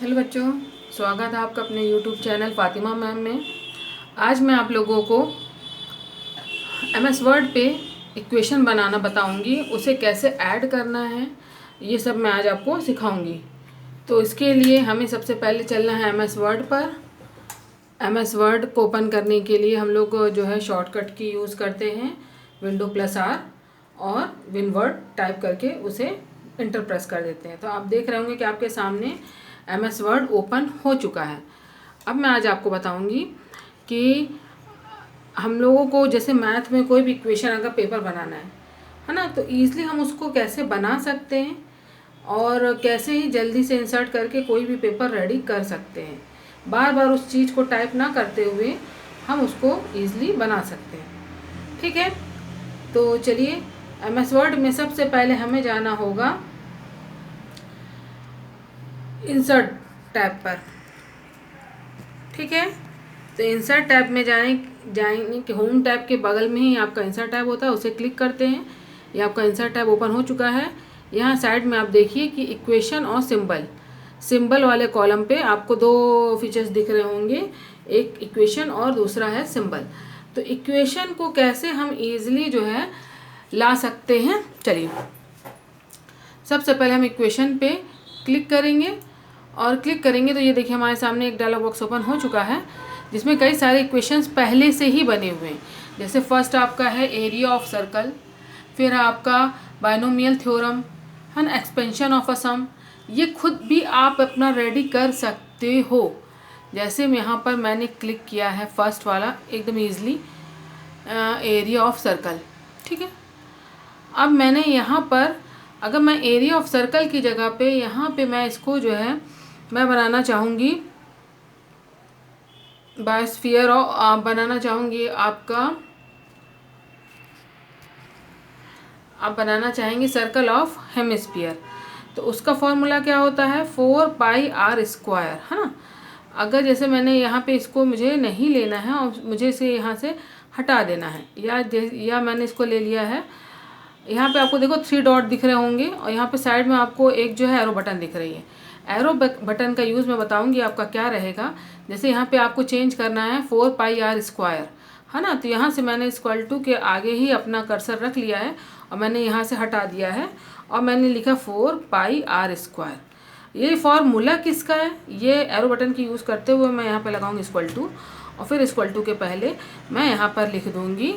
Hello बच्चों, स्वागत है आपका अपने यूट्यूब चैनल फातिमा मैम में। आज मैं आप लोगों को एमएस वर्ड पे इक्वेशन बनाना बताऊंगी, उसे कैसे ऐड करना है ये सब मैं आज आपको सिखाऊंगी। तो इसके लिए हमें सबसे पहले चलना है एमएस वर्ड पर। एमएस वर्ड को ओपन करने के लिए हम लोग जो है शॉर्टकट की यूज़ करते हैं, Windows+R और विनवर्ड टाइप करके उसे इंटर प्रेस कर देते हैं। तो आप देख रहे होंगे कि आपके सामने एमएस वर्ड ओपन हो चुका है। अब मैं आज आपको बताऊंगी कि हम लोगों को जैसे मैथ में कोई भी इक्वेशन अगर पेपर बनाना है ना, तो ईज़िली हम उसको कैसे बना सकते हैं और कैसे ही जल्दी से इंसर्ट करके कोई भी पेपर रेडी कर सकते हैं। बार बार उस चीज़ को टाइप ना करते हुए हम उसको ईज़िली बना सकते हैं। ठीक है, तो चलिए एमएस वर्ड में सबसे पहले हमें जाना होगा इंसर्ट टैब पर। ठीक है, तो इंसर्ट टैब में जाएंगे कि होम टैब के बगल में ही आपका इंसर्ट टैब होता है, उसे क्लिक करते हैं। ये आपका इंसर्ट टैब ओपन हो चुका है। यहाँ साइड में आप देखिए कि इक्वेशन और सिंबल वाले कॉलम पे आपको दो फीचर्स दिख रहे होंगे, एक इक्वेशन और दूसरा है सिंबल। तो इक्वेशन को कैसे हम ईजिली जो है ला सकते हैं, चलिए सबसे पहले हम इक्वेशन पे क्लिक करेंगे और क्लिक करेंगे तो ये देखिए हमारे सामने एक डायलॉग बॉक्स ओपन हो चुका है जिसमें कई सारे इक्वेशंस पहले से ही बने हुए हैं। जैसे फर्स्ट आपका है एरिया ऑफ सर्कल, फिर आपका बाइनोमियल थ्योरम है ना, एक्सपेंशन ऑफ अ सम। ये खुद भी आप अपना रेडी कर सकते हो। जैसे यहाँ पर मैंने क्लिक किया है फर्स्ट वाला एकदम ईजिली, एरिया ऑफ सर्कल। ठीक है, अब मैंने यहाँ पर अगर मैं एरिया ऑफ सर्कल की जगह पे यहाँ पे मैं इसको जो है मैं बनाना चाहूँगी बायोस्फीयर, और बनाना चाहूँगी आप बनाना चाहेंगे सर्कल ऑफ हेमिस्फीयर। तो उसका फॉर्मूला क्या होता है, 4πr², है ना। अगर जैसे मैंने यहाँ पे इसको मुझे नहीं लेना है और मुझे इसे यहाँ से हटा देना है, या मैंने इसको ले लिया है, यहाँ पे आपको देखो 3 डॉट दिख रहे होंगे और यहाँ पे साइड में आपको एक जो है एरो बटन दिख रही है। एरो बटन का यूज़ मैं बताऊंगी आपका क्या रहेगा। जैसे यहाँ पे आपको चेंज करना है 4πr², है ना, तो यहाँ से मैंने इक्वल टू के आगे ही अपना कर्सर रख लिया है और मैंने यहाँ से हटा दिया है और मैंने लिखा 4πr²। ये फॉर्मूला किसका है, ये एरो बटन की यूज़ करते हुए मैं यहाँ पर लगाऊंगी इक्वल टू, और फिर इक्वल टू के पहले मैं यहाँ पर लिख दूँगी,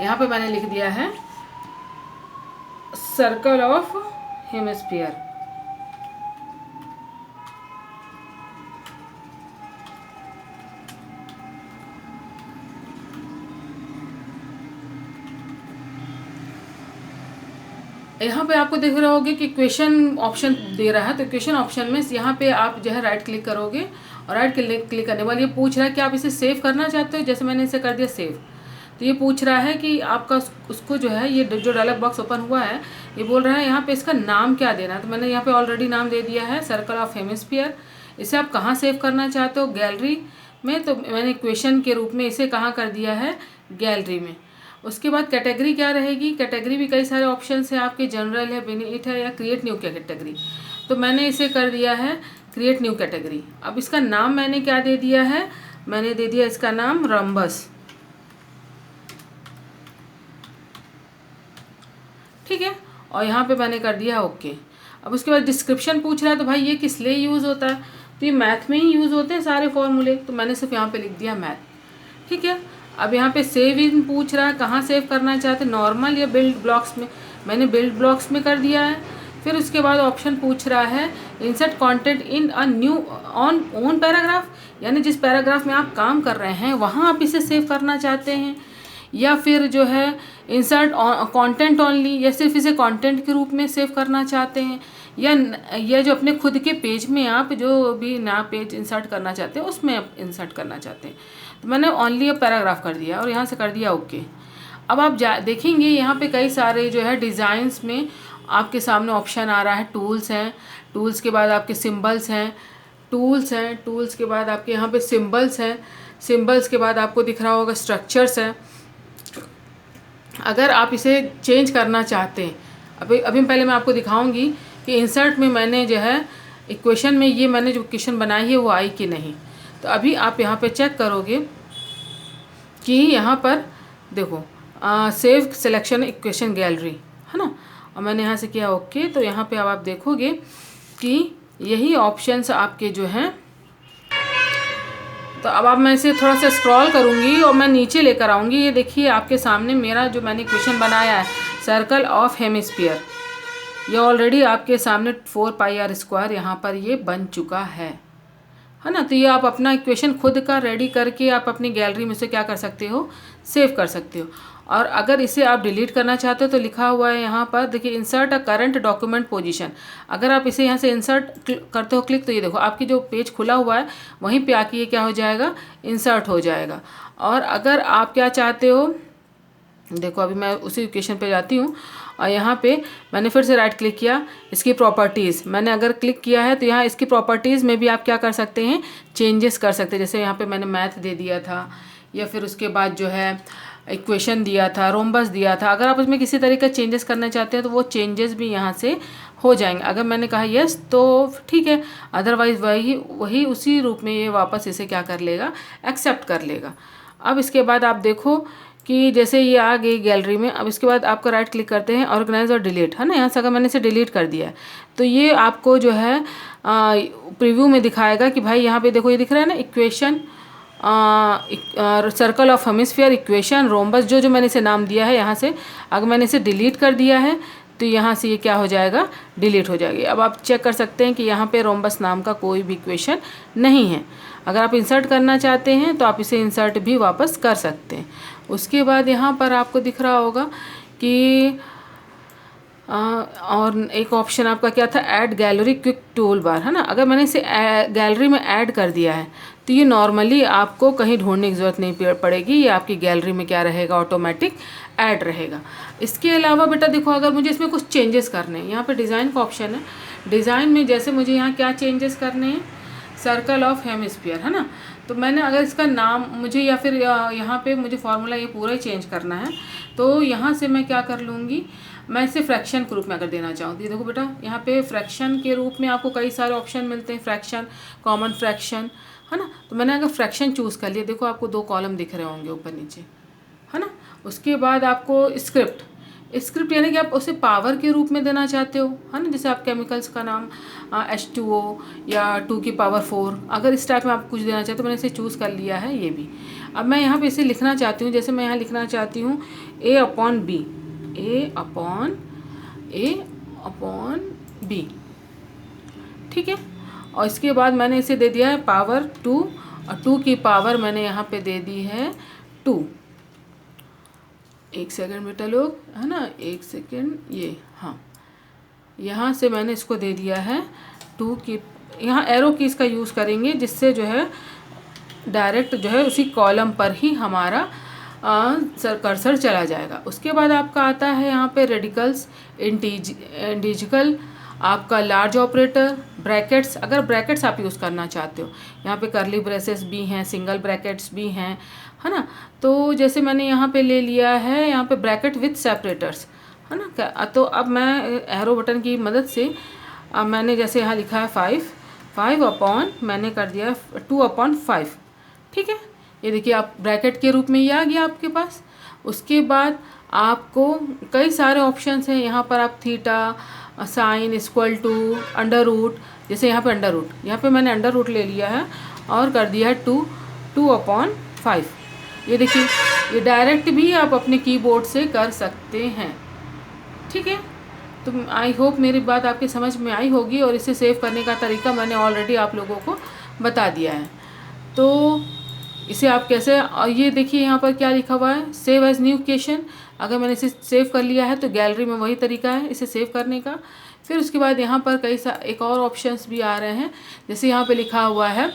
यहाँ पे मैंने लिख दिया है सर्कल ऑफ हेमिस्फीयर। यहाँ पे आपको दिख रहा होगा कि इक्वेशन ऑप्शन दे रहा है, तो इक्वेशन ऑप्शन में यहाँ पे आप जो है राइट क्लिक करोगे और राइट क्लिक करने वाले ये पूछ रहा है कि आप इसे सेव करना चाहते हो। जैसे मैंने इसे कर दिया सेव, तो ये पूछ रहा है कि आपका उसको जो है ये जो डायलॉग बॉक्स ओपन हुआ है ये बोल रहा है यहाँ पे इसका नाम क्या देना है। तो मैंने यहाँ पे ऑलरेडी नाम दे दिया है सर्कल ऑफ हेमिस्फीयर। इसे आप कहाँ सेव करना चाहते हो, गैलरी में, तो मैंने इक्वेशन के रूप में इसे कहाँ कर दिया है, गैलरी में। उसके बाद कैटेगरी क्या रहेगी, कैटेगरी भी कई सारे ऑप्शन है आपके, जनरल है, बेनिफिट है, या क्रिएट न्यू कैटेगरी। तो मैंने इसे कर दिया है क्रिएट न्यू कैटेगरी। अब इसका नाम मैंने क्या दे दिया है, मैंने दे दिया इसका नाम रम्बस। ठीक है, और यहाँ पे मैंने कर दिया ओके। अब उसके बाद डिस्क्रिप्शन पूछ रहा है, तो भाई ये किस लिए यूज़ होता है, तो ये मैथ में ही यूज़ होते हैं सारे फॉर्मूले, तो मैंने सिर्फ यहाँ पे लिख दिया मैथ। ठीक है, अब यहाँ पे सेव इन पूछ रहा है, कहाँ सेव करना चाहते, नॉर्मल या बिल्ड ब्लॉक्स में, मैंने बिल्ड ब्लॉक्स में कर दिया है। फिर उसके बाद ऑप्शन पूछ रहा है insert content in a new own paragraph, यानी जिस पैराग्राफ में आप काम कर रहे हैं वहाँ आप इसे सेव करना चाहते हैं, या फिर जो है इंसर्ट कंटेंट ओनली, या सिर्फ इसे कंटेंट के रूप में सेव करना चाहते हैं, या जो अपने खुद के पेज में आप जो भी नया पेज इंसर्ट करना चाहते हैं उसमें आप इंसर्ट करना चाहते हैं। तो मैंने ओनली पैराग्राफ कर दिया और यहाँ से कर दिया ओके। अब आप देखेंगे यहाँ पे कई सारे जो है डिज़ाइंस में आपके सामने ऑप्शन आ रहा है, टूल्स हैं, टूल्स के बाद आपके सिम्बल्स हैं, टूल्स के बाद आपके यहाँ पे सिम्बल्स हैं, सिम्बल्स के बाद आपको दिख रहा होगा स्ट्रक्चर्स है। अगर आप इसे चेंज करना चाहते हैं, अभी पहले मैं आपको दिखाऊंगी कि इंसर्ट में मैंने जो है इक्वेशन में ये मैंने जो इक्वेशन बनाई है वो आई कि नहीं। तो अभी आप यहाँ पे चेक करोगे कि यहाँ पर देखो सेव सिलेक्शन इक्वेशन गैलरी है ना, और मैंने यहाँ से किया ओके। तो यहाँ पे अब आप देखोगे कि यही ऑप्शंस आपके जो हैं। तो अब मैं इसे थोड़ा सा स्क्रॉल करूँगी और मैं नीचे लेकर आऊँगी। ये देखिए आपके सामने मेरा जो मैंने इक्वेशन बनाया है सर्कल ऑफ हेमिस्फीयर, ये ऑलरेडी आपके सामने 4πr² यहाँ पर ये बन चुका है ना। तो ये आप अपना इक्वेशन खुद का रेडी करके आप अपनी गैलरी में से क्या कर सकते हो, सेव कर सकते हो। और अगर इसे आप डिलीट करना चाहते हो तो लिखा हुआ है यहाँ पर देखिए insert a current document position. अगर आप इसे यहाँ से इंसर्ट करते हो क्लिक, तो ये देखो आपकी जो पेज खुला हुआ है वहीं पे आके ये क्या हो जाएगा, इंसर्ट हो जाएगा। और अगर आप क्या चाहते हो, देखो अभी मैं उसी इक्वेशन पे जाती हूँ और यहाँ पे मैंने फिर से राइट क्लिक किया, इसकी प्रॉपर्टीज़ मैंने अगर क्लिक किया है तो यहाँ इसकी प्रॉपर्टीज़ में भी आप क्या कर सकते हैं, चेंजेस कर सकते हैं। जैसे यहाँ पे मैंने मैथ दे दिया था या फिर उसके बाद जो है इक्वेशन दिया था, रोम्बस दिया था। अगर आप इसमें किसी तरीके का चेंजेस करना चाहते हैं तो वो चेंजेस भी यहाँ से हो जाएंगे। अगर मैंने कहा यस तो ठीक है, अदरवाइज़ वही उसी रूप में ये वापस इसे क्या कर लेगा, एक्सेप्ट कर लेगा। अब इसके बाद आप देखो कि जैसे ये आ गई गैलरी में। अब इसके बाद आपका राइट क्लिक करते हैं ऑर्गेनाइज और डिलीट है ना। यहाँ से अगर मैंने इसे डिलीट कर दिया है तो ये आपको जो है प्रीव्यू में दिखाएगा कि भाई यहाँ पे देखो ये दिख रहा है ना equation, circle of hemisphere, equation, rhombus, जो मैंने इसे नाम दिया है। यहाँ से अगर मैंने इसे डिलीट कर दिया है तो यहाँ से ये क्या हो जाएगा, डिलीट हो जाएगी। अब आप चेक कर सकते हैं कि यहाँ पे रोम्बस नाम का कोई भी इक्वेशन नहीं है। अगर आप इंसर्ट करना चाहते हैं तो आप इसे इंसर्ट भी वापस कर सकते हैं। उसके बाद यहाँ पर आपको दिख रहा होगा कि और एक ऑप्शन आपका क्या था, add gallery quick tool bar है ना। अगर मैंने इसे गैलरी में ऐड कर दिया है तो ये नॉर्मली आपको कहीं ढूंढने की ज़रूरत नहीं पड़ेगी, ये आपकी गैलरी में क्या रहेगा, ऑटोमेटिक ऐड रहेगा। इसके अलावा बेटा देखो अगर मुझे इसमें कुछ चेंजेस करने हैं, यहाँ पे डिज़ाइन का ऑप्शन है। डिज़ाइन में जैसे मुझे यहाँ क्या चेंजेस करने हैं, सर्कल ऑफ हेमिस्फीयर है ना। तो मैंने अगर इसका नाम मुझे या फिर यहाँ पे मुझे फार्मूला ये पूरा ही चेंज करना है तो यहाँ से मैं क्या कर लूँगी, मैं इसे फ्रैक्शन के रूप में अगर देना चाहूँ। देखो बेटा यहाँ पे फ्रैक्शन के रूप में आपको कई सारे ऑप्शन मिलते हैं, फ्रैक्शन, कॉमन फ्रैक्शन है ना। तो मैंने अगर फ्रैक्शन चूज़ कर लिया, देखो आपको 2 कॉलम दिख रहे होंगे ऊपर नीचे है ना। उसके बाद आपको स्क्रिप्ट यानी कि आप उसे पावर के रूप में देना चाहते हो है ना। जैसे आप केमिकल्स का नाम H2O या 2 की पावर 4, अगर इस टाइप में आप कुछ देना चाहते हो, तो मैंने इसे चूज़ कर लिया है ये भी। अब मैं यहाँ पे इसे लिखना चाहती हूँ, जैसे मैं यहाँ लिखना चाहती हूँ A/B, A/B, ठीक है। और इसके बाद मैंने इसे दे दिया है पावर 2 और 2 की पावर मैंने यहाँ पे दे दी है 2। एक सेकंड बेटा लोग है ना, एक सेकंड, ये हाँ, यहाँ से मैंने इसको दे दिया है 2 की। यहाँ एरो की इसका यूज़ करेंगे जिससे जो है डायरेक्ट जो है उसी कॉलम पर ही हमारा कर्सर चला जाएगा। उसके बाद आपका आता है यहाँ पे रेडिकल्स, इंटीजरल, आपका लार्ज ऑपरेटर, ब्रैकेट्स। अगर ब्रैकेट्स आप यूज़ करना चाहते हो, यहाँ पे करली ब्रेसेस भी हैं, सिंगल ब्रैकेट्स भी हैं है ना। तो जैसे मैंने यहाँ पे ले लिया है यहाँ पे ब्रैकेट विथ सेपरेटर्स है ना। तो अब मैं एरो बटन की मदद से अब मैंने जैसे यहाँ लिखा है 5 अपॉन मैंने कर दिया 2/5, ठीक है। ये देखिए आप ब्रैकेट के रूप में ये आ गया आपके पास। उसके बाद आपको कई सारे ऑप्शंस हैं यहाँ पर, आप theta, sine, equal to, under root. जैसे यहाँ पे अंडर रूट, यहाँ पे मैंने अंडर रूट ले लिया है और कर दिया है 2/5। ये देखिए ये डायरेक्ट भी आप अपने कीबोर्ड से कर सकते हैं, ठीक है। तो आई होप मेरी बात आपकी समझ में आई होगी और इसे सेव करने का तरीका मैंने ऑलरेडी आप लोगों को बता दिया है। तो इसे आप कैसे, और ये देखिए यहाँ पर क्या लिखा हुआ है, सेव एज न्यू क्वेश्चन। अगर मैंने इसे सेव कर लिया है तो गैलरी में वही तरीका है इसे सेव करने का। फिर उसके बाद यहाँ पर एक और ऑप्शंस भी आ रहे हैं। जैसे यहाँ पे लिखा हुआ है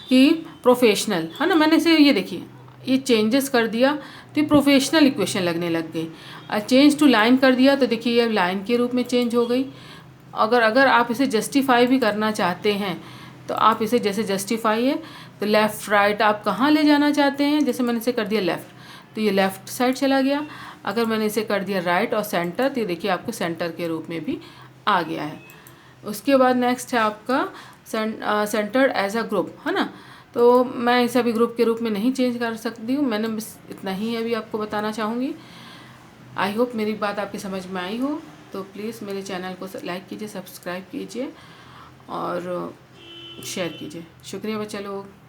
कि प्रोफेशनल है ना। मैंने इसे ये देखिए ये चेंजेस कर दिया तो ये प्रोफेशनल इक्वेशन लगने लग गई। और चेंज टू लाइन कर दिया तो देखिए ये लाइन के रूप में चेंज हो गई। अगर आप इसे जस्टिफाई भी करना चाहते हैं तो आप इसे जैसे जस्टिफाई है तो लेफ़्ट राइट आप कहाँ ले जाना चाहते हैं। जैसे मैंने इसे कर दिया लेफ़्ट तो ये लेफ़्ट साइड चला गया। अगर मैंने इसे कर दिया राइट और सेंटर तो ये देखिए आपको सेंटर के रूप में भी आ गया है। उसके बाद नेक्स्ट है आपका सेंटर्ड एज अ ग्रुप, है ना। तो मैं इसे अभी ग्रुप के रूप में नहीं चेंज कर सकती हूँ, मैंने बस इतना ही अभी आपको बताना चाहूँगी। आई होप मेरी बात आपकी समझ में आई हो। तो प्लीज़ मेरे चैनल को लाइक कीजिए, सब्सक्राइब कीजिए और शेयर कीजिए। शुक्रिया बच्चा लोग।